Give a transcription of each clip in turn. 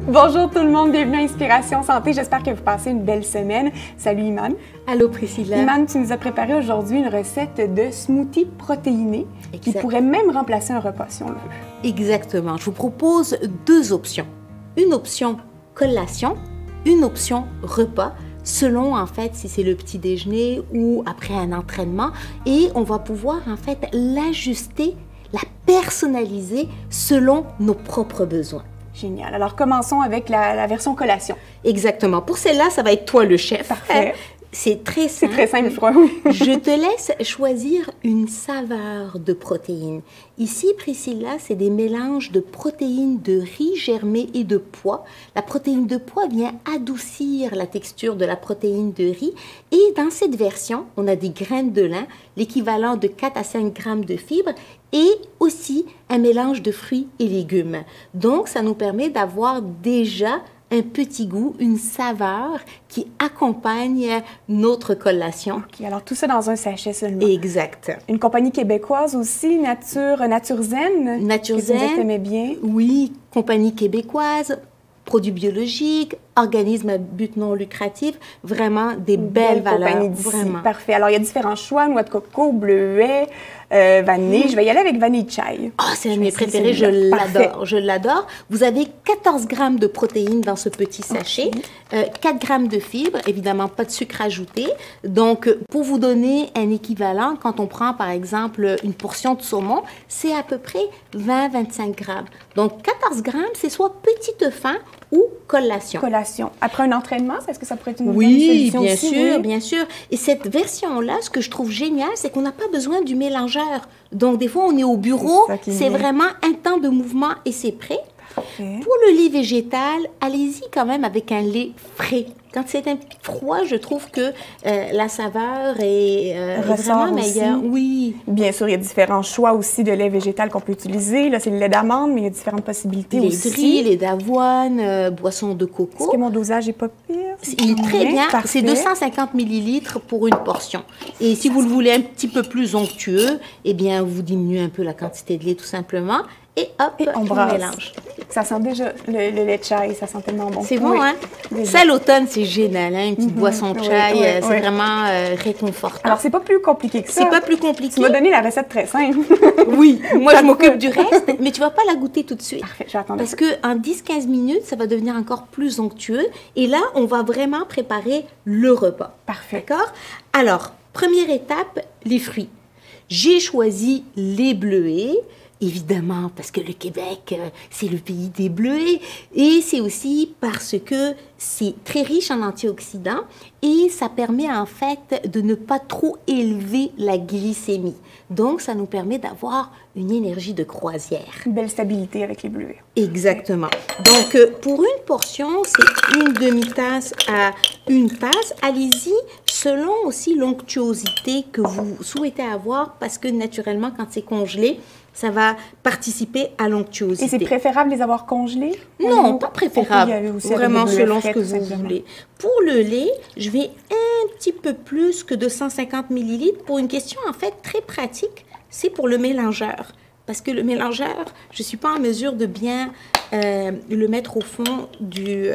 Bonjour tout le monde, bienvenue à Inspiration Santé. J'espère que vous passez une belle semaine. Salut Iman. Allô Priscilla. Iman, tu nous as préparé aujourd'hui une recette de smoothie protéiné qui pourrait même remplacer un repas si on le veut. Exactement. Je vous propose deux options. Une option collation, une option repas, selon en fait si c'est le petit déjeuner ou après un entraînement. Et on va pouvoir en fait l'ajuster, la personnaliser selon nos propres besoins. Génial. Alors, commençons avec la version collation. Exactement. Pour celle-là, ça va être toi le chef. Parfait. C'est très simple. C'est très simple, je crois, oui. Je te laisse choisir une saveur de protéines. Ici, Priscilla, c'est des mélanges de protéines de riz germé et de pois. La protéine de pois vient adoucir la texture de la protéine de riz. Et dans cette version, on a des graines de lin, l'équivalent de 4 à 5 grammes de fibres, et aussi un mélange de fruits et légumes. Donc, ça nous permet d'avoir déjà un petit goût, une saveur qui accompagne notre collation. OK, alors tout ça dans un sachet seulement. Exact. Une compagnie québécoise aussi, Nature Zen. Nature que Zen. Tu aimais bien. Oui, compagnie québécoise, produits biologiques, organismes à but non lucratif, vraiment des belles valeurs. Vraiment. Parfait. Alors, il y a différents choix, noix de coco, bleuet, vanille. Je vais y aller avec vanille chai. Oh, c'est un de mes préférés, je l'adore, je l'adore. Vous avez 14 grammes de protéines dans ce petit sachet, 4 grammes de fibres, évidemment pas de sucre ajouté. Donc, pour vous donner un équivalent, quand on prend par exemple une portion de saumon, c'est à peu près 20-25 grammes. Donc, 14 grammes, c'est soit petit fin ou collation. Collation. Après un entraînement, est-ce que ça pourrait être une bonne solution bien aussi? sûr, Oui, bien sûr. Et cette version-là, ce que je trouve génial, c'est qu'on n'a pas besoin du mélangeur. Donc, des fois, on est au bureau, c'est vraiment un temps de mouvement et c'est prêt. Parfait. Pour le lait végétal, allez-y quand même avec un lait frais. Quand c'est un peu froid, je trouve que la saveur est vraiment meilleure. Oui. Bien sûr, il y a différents choix aussi de lait végétal qu'on peut utiliser. Là, c'est le lait d'amande, mais il y a différentes possibilités aussi. Les riz, lait d'avoine, boisson de coco. Est-ce que mon dosage n'est pas pire? Il est très bien. Parfait. C'est 250 millilitres pour une portion. Et si vous le voulez un petit peu plus onctueux, eh bien, vous diminuez un peu la quantité de lait tout simplement. Et hop, on brasse. mélange. Ça sent déjà le lait chai, ça sent tellement bon. C'est bon, oui. hein? Ça, l'automne, c'est génial, hein? Une petite boisson de chai, c'est vraiment réconfortant. Alors, c'est pas plus compliqué que ça. C'est pas plus compliqué. Tu m'as donné la recette très simple. Oui, moi, je m'occupe du reste, mais tu vas pas la goûter tout de suite. Parfait, j'attends. Parce qu'en 10-15 minutes, ça va devenir encore plus onctueux. Et là, on va vraiment préparer le repas. Parfait. D'accord? Alors, première étape, les fruits. J'ai choisi les bleuets. Évidemment, parce que le Québec, c'est le pays des bleuets. Et c'est aussi parce que c'est très riche en antioxydants et ça permet en fait de ne pas trop élever la glycémie. Donc, ça nous permet d'avoir une énergie de croisière. Une belle stabilité avec les bleuets. Exactement. Donc, pour une portion, c'est une demi-tasse à une tasse. Allez-y selon aussi l'onctuosité que vous souhaitez avoir parce que naturellement, quand c'est congelé, ça va participer à l'onctuosité. Et c'est préférable de les avoir congelés? Non, pas préférable. Vraiment selon ce que vous voulez. Pour le lait, je vais un petit peu plus que 250 millilitres pour une question en fait très pratique. C'est pour le mélangeur. Parce que le mélangeur, je ne suis pas en mesure de bien le mettre au fond du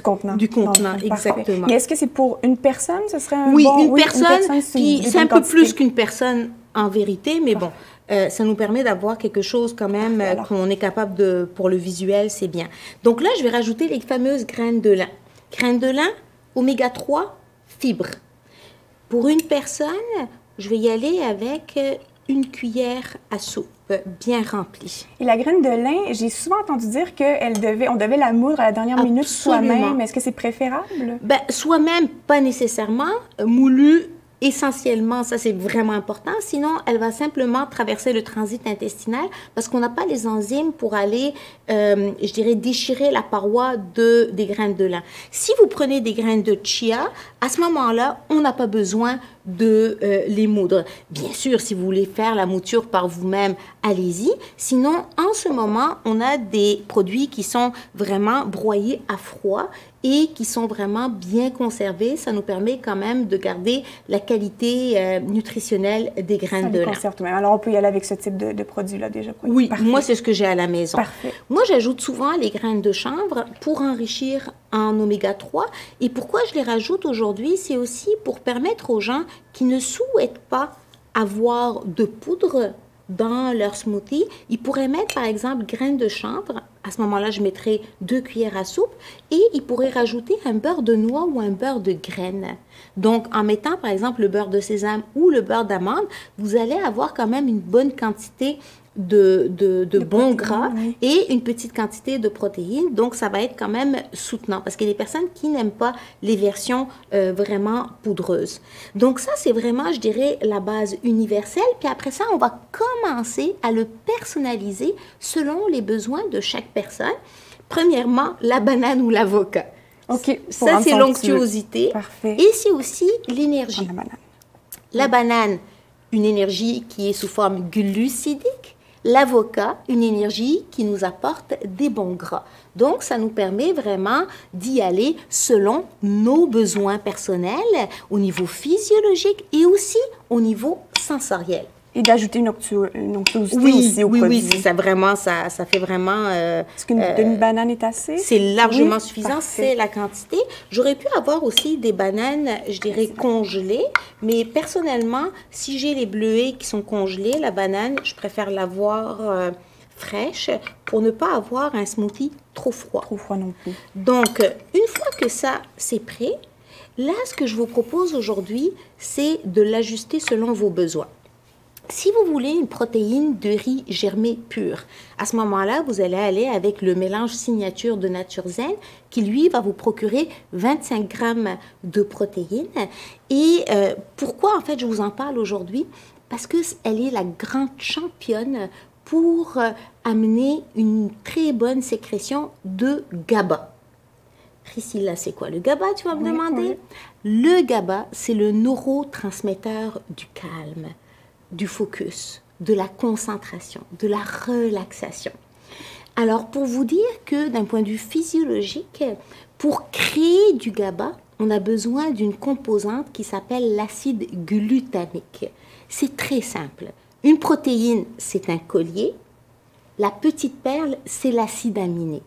contenant. Du contenant, exactement. Mais est-ce que c'est pour une personne? Ce serait un oui, bon... une personne, puis c'est un peu quantité. plus qu'une personne en vérité, mais bon, ça nous permet d'avoir quelque chose quand même qu'on est capable de, pour le visuel, c'est bien. Donc là, je vais rajouter les fameuses graines de lin. Graines de lin, oméga 3, fibres. Pour une personne, je vais y aller avec une cuillère à soupe bien remplie. Et la graine de lin, j'ai souvent entendu dire qu'on devait la moudre à la dernière minute soi-même. Est-ce que c'est préférable? Ben, soi-même, pas nécessairement. Moulu, essentiellement, ça c'est vraiment important. Sinon, elle va simplement traverser le transit intestinal parce qu'on n'a pas les enzymes pour aller, je dirais, déchirer la paroi des graines de lin. Si vous prenez des graines de chia, à ce moment-là, on n'a pas besoin de les moudre. Bien sûr, si vous voulez faire la mouture par vous-même, allez-y. Sinon, en ce moment, on a des produits qui sont vraiment broyés à froid et qui sont vraiment bien conservés. Ça nous permet quand même de garder la qualité nutritionnelle des graines de lin. Conserve tout de même. Alors, on peut y aller avec ce type de produit-là déjà. Oui, moi, c'est ce que j'ai à la maison. Parfait. Moi, j'ajoute souvent les graines de chanvre pour enrichir en oméga 3. Et pourquoi je les rajoute aujourd'hui? C'est aussi pour permettre aux gens qui ne souhaitent pas avoir de poudre dans leur smoothie, ils pourraient mettre par exemple graines de chanvre. À ce moment-là, je mettrai 2 cuillères à soupe et ils pourraient rajouter un beurre de noix ou un beurre de graines. Donc, en mettant par exemple le beurre de sésame ou le beurre d'amande, vous allez avoir quand même une bonne quantité de bons gras et une petite quantité de protéines. Donc, ça va être quand même soutenant parce qu'il y a des personnes qui n'aiment pas les versions vraiment poudreuses. Donc, ça, c'est vraiment, je dirais, la base universelle. Puis après ça, on va commencer à le personnaliser selon les besoins de chaque personne. Premièrement, la banane ou l'avocat. OK. Ça, c'est l'onctuosité. Parfait. Et c'est aussi l'énergie. La banane, une énergie qui est sous forme glucidique. L'avocat, une énergie qui nous apporte des bons gras. Donc, ça nous permet vraiment d'y aller selon nos besoins personnels, au niveau physiologique et aussi au niveau sensoriel. Et d'ajouter une onctuosité aussi au produit. Oui, ça fait vraiment... Est-ce qu'une demi-banane est assez? C'est largement suffisant, c'est la quantité. J'aurais pu avoir aussi des bananes, je dirais, congelées, mais personnellement, si j'ai les bleuets qui sont congelés, la banane, je préfère l'avoir fraîche pour ne pas avoir un smoothie trop froid. Trop froid non plus. Donc, une fois que ça, c'est prêt, là, ce que je vous propose aujourd'hui, c'est de l'ajuster selon vos besoins. Si vous voulez une protéine de riz germé pure, à ce moment-là, vous allez aller avec le mélange signature de Naturezen qui, lui, va vous procurer 25 grammes de protéines. Et pourquoi, en fait, je vous en parle aujourd'hui? Parce qu'elle est la grande championne pour amener une très bonne sécrétion de GABA. Priscilla, c'est quoi le GABA, tu vas me demander? Le GABA, c'est le neurotransmetteur du calme, du focus, de la concentration, de la relaxation. Alors, pour vous dire que d'un point de vue physiologique, pour créer du GABA, on a besoin d'une composante qui s'appelle l'acide glutamique. C'est très simple. Une protéine, c'est un collier. La petite perle, c'est l'acide aminé.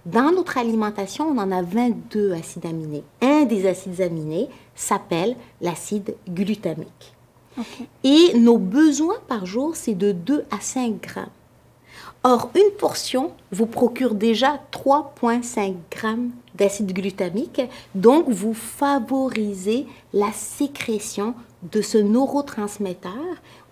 Dans notre alimentation, on en a 22 acides aminés. Un des acides aminés s'appelle l'acide glutamique. Okay. Et nos besoins par jour, c'est de 2 à 5 grammes. Or, une portion vous procure déjà 3,5 grammes d'acide glutamique. Donc, vous favorisez la sécrétion de ce neurotransmetteur.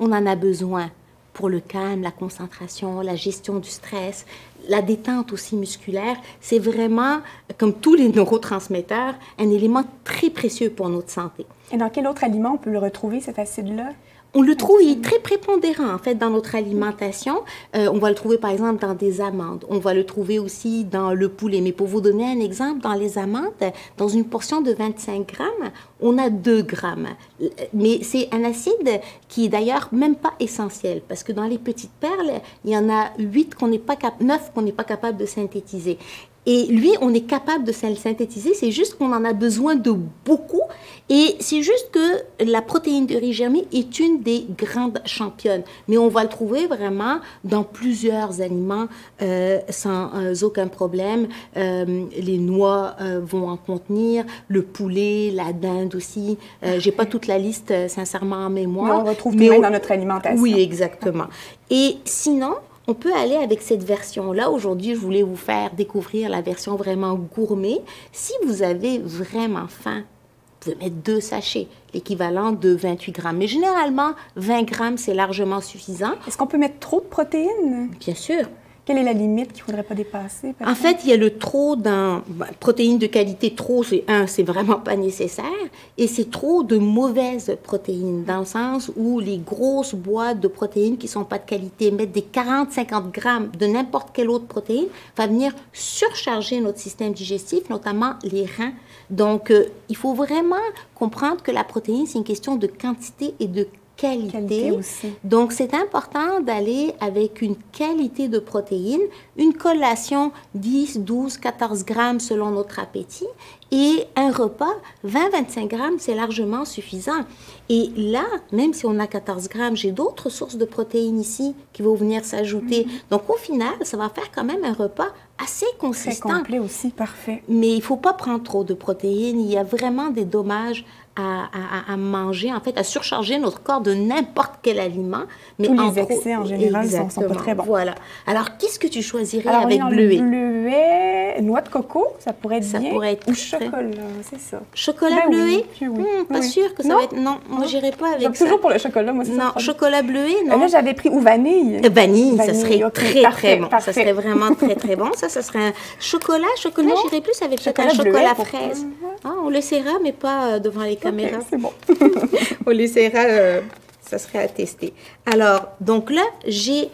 On en a besoin pour le calme, la concentration, la gestion du stress, la détente aussi musculaire. C'est vraiment, comme tous les neurotransmetteurs, un élément très précieux pour notre santé. Et dans quel autre aliment on peut le retrouver, cet acide-là? On le trouve, il est très prépondérant en fait dans notre alimentation. On va le trouver par exemple dans des amandes. On va le trouver aussi dans le poulet. Mais pour vous donner un exemple, dans les amandes, dans une portion de 25 grammes, on a 2 grammes. Mais c'est un acide qui est d'ailleurs même pas essentiel parce que dans les petites perles, il y en a 9 qu'on n'est pas capable de synthétiser. Et lui, on est capable de le synthétiser, c'est juste qu'on en a besoin de beaucoup. Et c'est juste que la protéine de riz germé est une des grandes championnes. Mais on va le trouver vraiment dans plusieurs aliments sans aucun problème. Les noix vont en contenir, le poulet, la dinde aussi. J'ai pas toute la liste sincèrement en mémoire. Mais on retrouve tout même dans notre alimentation. Oui, exactement. Et sinon, on peut aller avec cette version-là. Aujourd'hui, je voulais vous faire découvrir la version vraiment gourmet. Si vous avez vraiment faim, vous pouvez mettre 2 sachets, l'équivalent de 28 grammes. Mais généralement, 20 grammes, c'est largement suffisant. Est-ce qu'on peut mettre trop de protéines? Bien sûr. Quelle est la limite qu'il ne faudrait pas dépasser? En fait, il y a le trop protéines de qualité, trop, c'est vraiment pas nécessaire, et c'est trop de mauvaises protéines, dans le sens où les grosses boîtes de protéines qui sont pas de qualité, mettre des 40-50 grammes de n'importe quelle autre protéine, va venir surcharger notre système digestif, notamment les reins. Donc, il faut vraiment comprendre que la protéine, c'est une question de quantité et de qualité aussi. Donc, c'est important d'aller avec une qualité de protéines, une collation 10, 12, 14 grammes selon notre appétit et un repas 20-25 grammes, c'est largement suffisant. Et là, même si on a 14 grammes, j'ai d'autres sources de protéines ici qui vont venir s'ajouter. Donc, au final, ça va faire quand même un repas assez consistant. Très complet aussi, parfait. Mais il ne faut pas prendre trop de protéines. Il y a vraiment des dommages à manger, en fait, à surcharger notre corps de n'importe quel aliment. Mais tous les excès, en général, ne sont pas très bons. Voilà. Alors, qu'est-ce que tu choisirais Alors, avec bleuet? Bleuet, noix de coco, ça pourrait être bien. Pourrait être ou chocolat, c'est ça. Chocolat bleuet? Oui. Pas sûr que ça va être... Non, moi, j'irais pas avec ça. Toujours pour le chocolat, moi, c'est ça. Non, chocolat bleuet, non. Là, j'avais pris ou vanille. Vanille, ça serait okay, très bon. Parfait. Ça serait vraiment très bon. Ça serait un chocolat. J'irais plus avec peut-être un chocolat fraise. Ah, on l'essaiera, mais pas devant les caméras. Okay, c'est bon. On l'essaiera, ça serait à tester. Alors, donc là, j'ai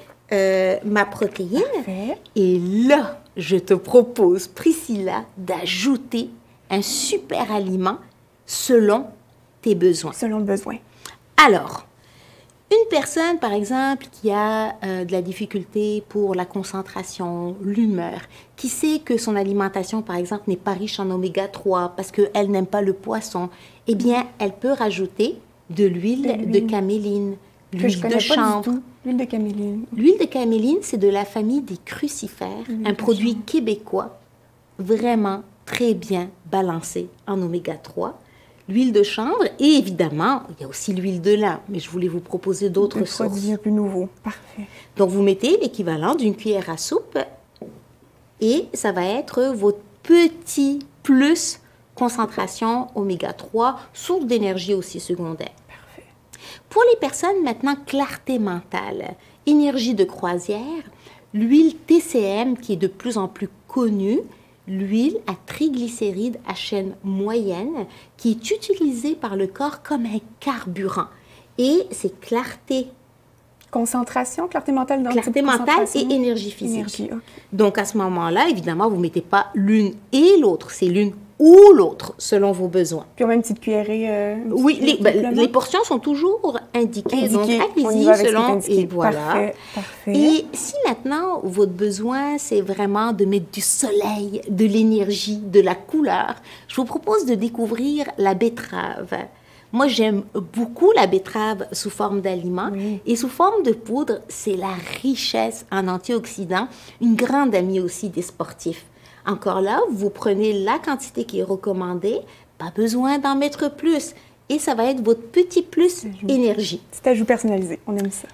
ma protéine. Parfait. Et là, je te propose, Priscilla, d'ajouter un super aliment selon tes besoins. Selon le besoin. Alors, une personne, par exemple, qui a de la difficulté pour la concentration, l'humeur, qui sait que son alimentation, par exemple, n'est pas riche en oméga 3 parce qu'elle n'aime pas le poisson, eh bien, elle peut rajouter de l'huile de caméline, l'huile de chanvre. L'huile de caméline. L'huile de caméline, c'est de la famille des crucifères, un produit québécois vraiment très bien balancé en oméga 3. L'huile de chanvre et évidemment, il y a aussi l'huile de lin, mais je voulais vous proposer d'autres sources. Des produits un peu nouveaux. Parfait. Donc, vous mettez l'équivalent d'une cuillère à soupe et ça va être votre petit plus concentration oméga 3, source d'énergie aussi secondaire. Parfait. Pour les personnes maintenant clarté mentale, énergie de croisière, l'huile TCM qui est de plus en plus connue, l'huile à triglycérides à chaîne moyenne qui est utilisée par le corps comme un carburant. Et c'est clarté. Concentration, clarté mentale. Donc clarté mentale et énergie physique. Énergie, okay. Donc à ce moment-là, évidemment, vous ne mettez pas l'une et l'autre. C'est l'une ou l'autre selon vos besoins. Puis on met une petite cuillerée. Oui, les portions sont toujours indiquées. Donc allez-y selon. Et voilà. Parfait. Et si maintenant votre besoin c'est vraiment de mettre du soleil, de l'énergie, de la couleur, je vous propose de découvrir la betterave. Moi, j'aime beaucoup la betterave sous forme d'aliment et sous forme de poudre, c'est la richesse en antioxydants, une grande amie aussi des sportifs. Encore là, vous prenez la quantité qui est recommandée, pas besoin d'en mettre plus. Et ça va être votre petit plus énergie. Petit ajout personnalisé, on aime ça.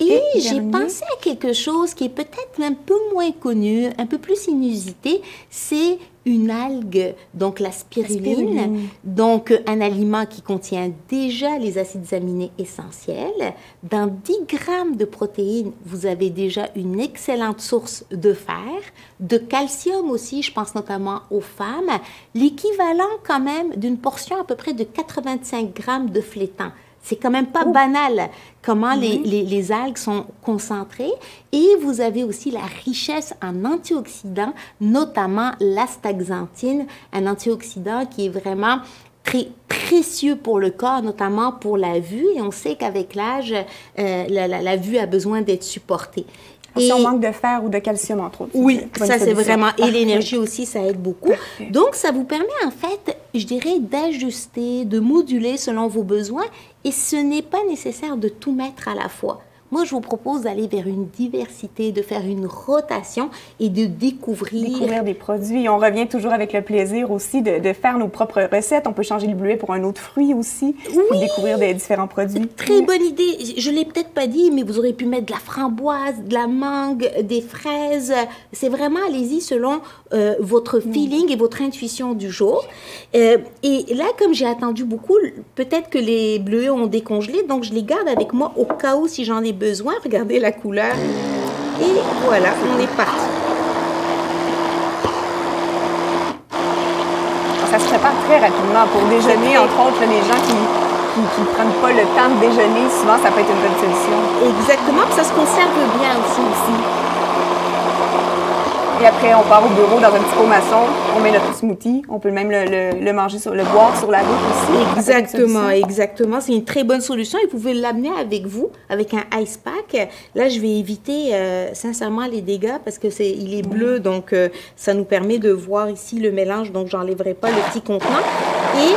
Et j'ai pensé à quelque chose qui est peut-être un peu moins connu, un peu plus inusité, c'est une algue, donc la spiruline, donc un aliment qui contient déjà les acides aminés essentiels. Dans 10 grammes de protéines, vous avez déjà une excellente source de fer, de calcium aussi, je pense notamment aux femmes, l'équivalent quand même d'une portion à peu près de 85 grammes de flétan. C'est quand même pas banal comment les algues sont concentrées. Et vous avez aussi la richesse en antioxydants, notamment l'astaxanthine, un antioxydant qui est vraiment très précieux pour le corps, notamment pour la vue. Et on sait qu'avec l'âge, la vue a besoin d'être supportée. Si on manque de fer ou de calcium, entre autres. Oui, ça c'est vraiment... Et l'énergie aussi, ça aide beaucoup. Parfait. Donc, ça vous permet en fait, je dirais, d'ajuster, de moduler selon vos besoins. Et ce n'est pas nécessaire de tout mettre à la fois. Moi, je vous propose d'aller vers une diversité, de faire une rotation et de découvrir des produits. On revient toujours avec le plaisir aussi de faire nos propres recettes. On peut changer le bleuet pour un autre fruit aussi, pour découvrir des différents produits. Très bonne idée. Je ne l'ai peut-être pas dit, mais vous aurez pu mettre de la framboise, de la mangue, des fraises. C'est vraiment, allez-y, selon votre feeling et votre intuition du jour. Et là, comme j'ai attendu beaucoup, peut-être que les bleuets ont décongelé, donc je les garde avec moi au cas où si j'en ai besoin. Regardez la couleur. Et voilà, on est parti. Ça se prépare très rapidement pour déjeuner, entre autres, là, les gens qui ne prennent pas le temps de déjeuner, souvent ça peut être une bonne solution. Exactement, puis ça se conserve bien aussi. Et après, on part au bureau dans un petit pot maçon, on met notre smoothie, on peut même le manger, le boire sur la route aussi. Exactement, exactement. C'est une très bonne solution et vous pouvez l'amener avec vous, avec un ice pack. Là, je vais éviter sincèrement les dégâts parce que il est bleu, donc ça nous permet de voir ici le mélange, donc j'enlèverai pas le petit contenant. Et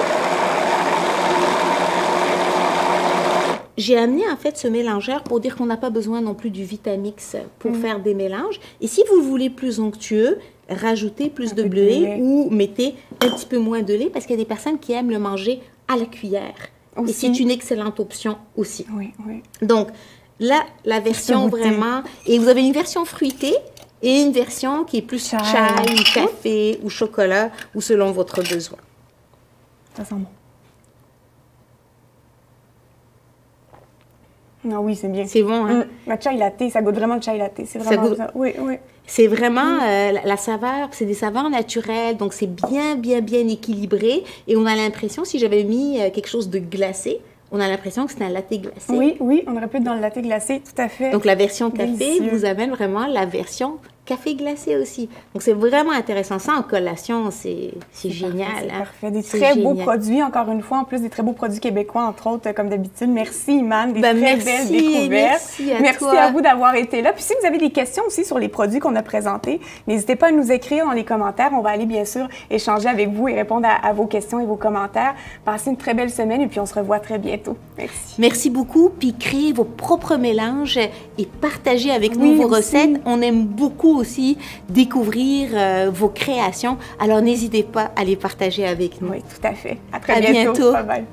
j'ai amené en fait ce mélangeur pour dire qu'on n'a pas besoin non plus du Vitamix pour faire des mélanges. Et si vous voulez plus onctueux, rajoutez plus de bleuet ou mettez un petit peu moins de lait parce qu'il y a des personnes qui aiment le manger à la cuillère. Aussi. Et c'est une excellente option aussi. Oui, oui. Donc là, la version vraiment... Et vous avez une version fruitée et une version qui est plus chai ou café ou chocolat ou selon votre besoin. Ça sent bon. Ah oui, c'est bien. C'est bon, hein? Le chai latte, ça goûte vraiment le chai latte. C'est vraiment ça. Oui, oui. C'est vraiment la saveur, c'est des saveurs naturelles, donc c'est bien équilibré. Et on a l'impression, si j'avais mis quelque chose de glacé, on a l'impression que c'est un latte glacé. Oui, oui, on aurait pu être dans le latte glacé, tout à fait. Donc la version café délicieux. vous amène vraiment la version café glacé aussi. Donc c'est vraiment intéressant. Ça en collation, c'est génial. C'est hein? parfait. Des très beaux produits, encore une fois, en plus des très beaux produits québécois, entre autres, comme d'habitude. Merci, Iman, des très belles découvertes. Merci à vous d'avoir été là. Puis si vous avez des questions aussi sur les produits qu'on a présentés, n'hésitez pas à nous écrire dans les commentaires. On va aller bien sûr échanger avec vous et répondre à vos questions et vos commentaires. Passez une très belle semaine et puis on se revoit très bientôt. Merci. Merci beaucoup. Puis créez vos propres mélanges et partagez avec nous vos recettes. On aime beaucoup aussi découvrir vos créations. Alors n'hésitez pas à les partager avec nous. Oui, tout à fait. À très bientôt. Bientôt. Bye bye.